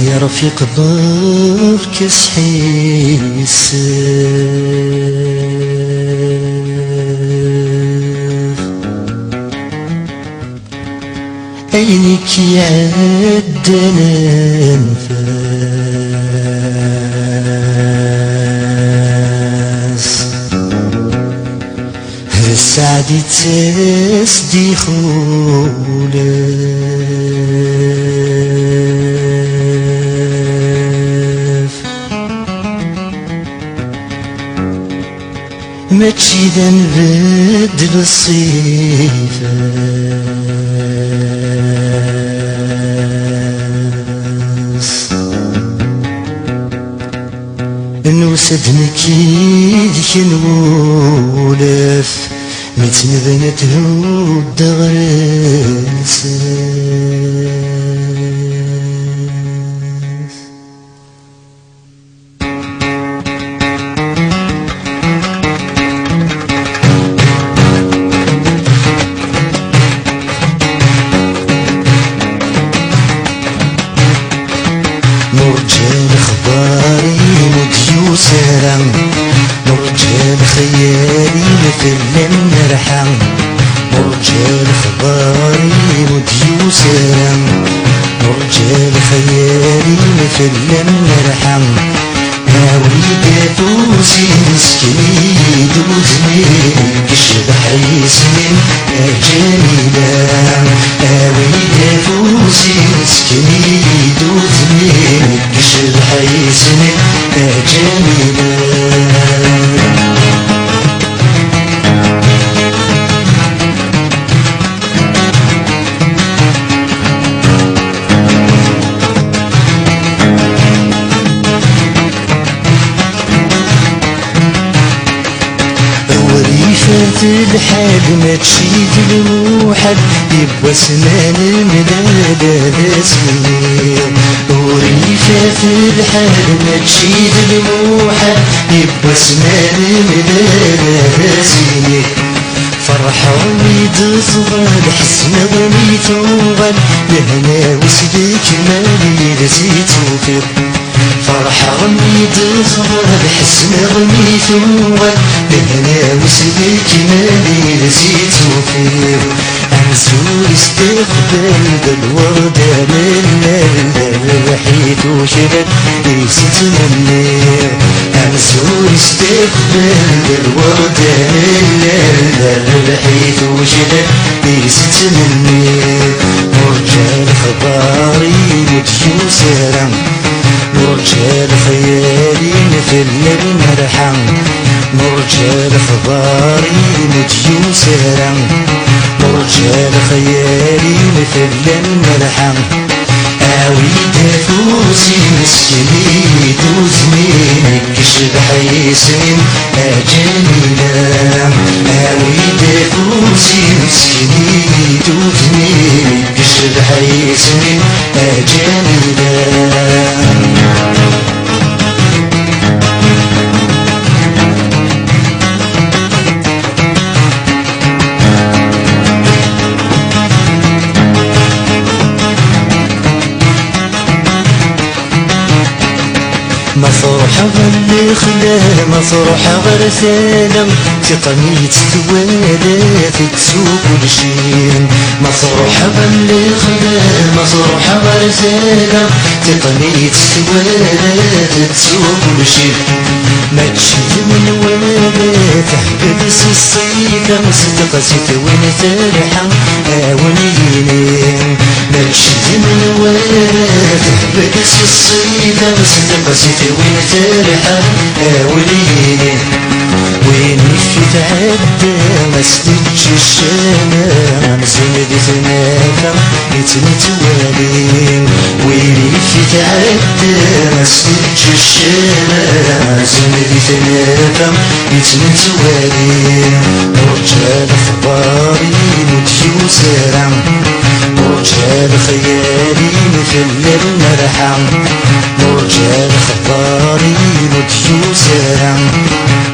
يا رفيق برك صحي السيف عينيك يعدنا انفاس السعد تسدي خولف ماشي ذا نبدل الصيفاس نوسدنك يدك نولف متنبنته الدغرس مرجان اخباري مديوسرا مرجان خيالي مثل النرحم مرجان اخباري مديوسرا مرجان خيالي مثل النرحم هاوي دافوسي مسكني دوزني كشبح يسمن جميلة هاوي دافوسي مسكني دوزني كشبح يسمن جميلة وريفات الحال ما تشيد الوحد يبقى سنان مدادة لسنين وريفات الحال ما تشيد الوحد يبقى سنان مدادة لسنين فرحاني تصغر حسن غنيت وغل لهنا وسدك مالي لزيت وفر فرحاني تصغر حسن غنيت وغل لهنا وسدك مالي لزيت وفر أنزور استقبل بالوردة لله رحيت وشرد نسيت منير أنزور استقبل بالوردة لله رحيت وشرد نسيت منير مرجان خباري مديوسرا مرجان خيالي مثل المرحم مرجان خباري مديوسرا مرجان خيالي مثل المرحم آوي دافوسي مسكني دوزني كشبح يسمن جميلة آوي دافوسي مسكني دوزني كشبح يسمن جميلة مفروحة غلي خلا مفروحة غرثالة تقنيت توالات تسوق كل شيء مفروحة غلي خلا مفروحة غرثالة تقنيت توالات تسوق كل شيء ما تشد من ولادات تحبس الصيدة مصدقت وين ترحم ونينين ما تشد من ولادات تحبس الصيدة مصدقت وين ترحم ونينين وين في تعدى ما سدتش الشمام زمدي تنافم يتنتوالين وين في تعدى ما سدتش الشمام زمدي تنافم يتنتوالين مرجان اخباري مديوسرا مرجان خيالي مثل المرحم مرجان خباري مديوسرا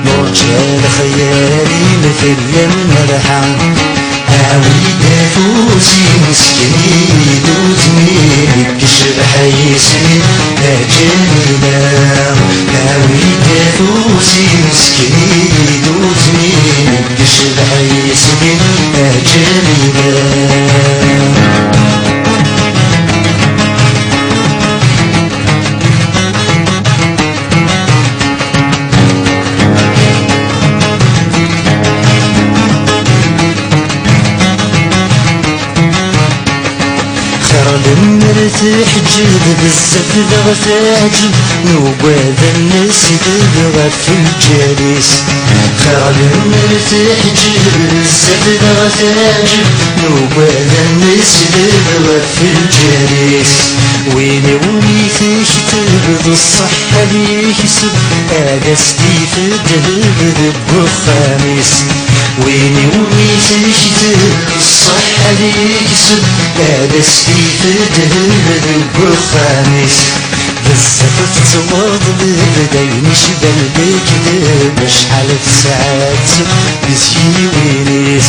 مرجان خيالي مثل المرحم عويدة فوزي مسكني دوتني كشبح يسمي جميلة عويدة فوزي مسكني دوتني كشبح يسمي جميلة المرتاح جد بزاف دغا تعجب نوباد الناس دغا في الجالس خير المرتاح جد بزاف دغا تعجب نوباد الناس دغا في الجالس ويلي وليتك تبدو الصحة ليك سب أجازتي في الدهب بخامس ويلي وليتك تبدو الصحة ليك سب أجازتي في الدهب بخامس بزاف تتواض ببداين شبال بكذب شحال ساعات بزيني وينيس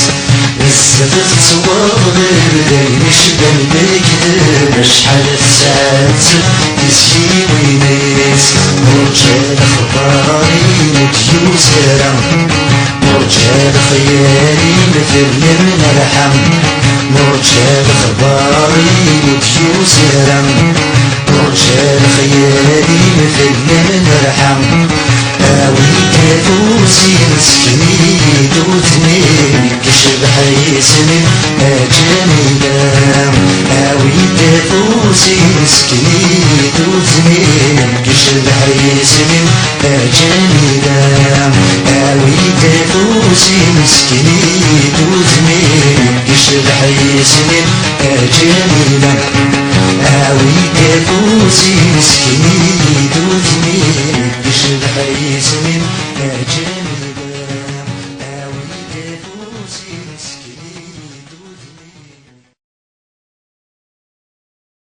بزاف تتواض ببداين شبال بكذب شحال ساعات بزيني وينيس مرجع اخباري مديوزرة مرجع خيالي مثل من الحم مرجع اخباري مديوزرة مرجع خيالي مثل من الحم اويك فوزي مسكني دوتني كشبح يسمي جميلة اويك فوزي مسكني دوتني كشبح يسمي جميلة اويك فوزي مسكني دوتني كشبح يسمي جميلة اويك فوزي مسكني دوتني كشبح يسمي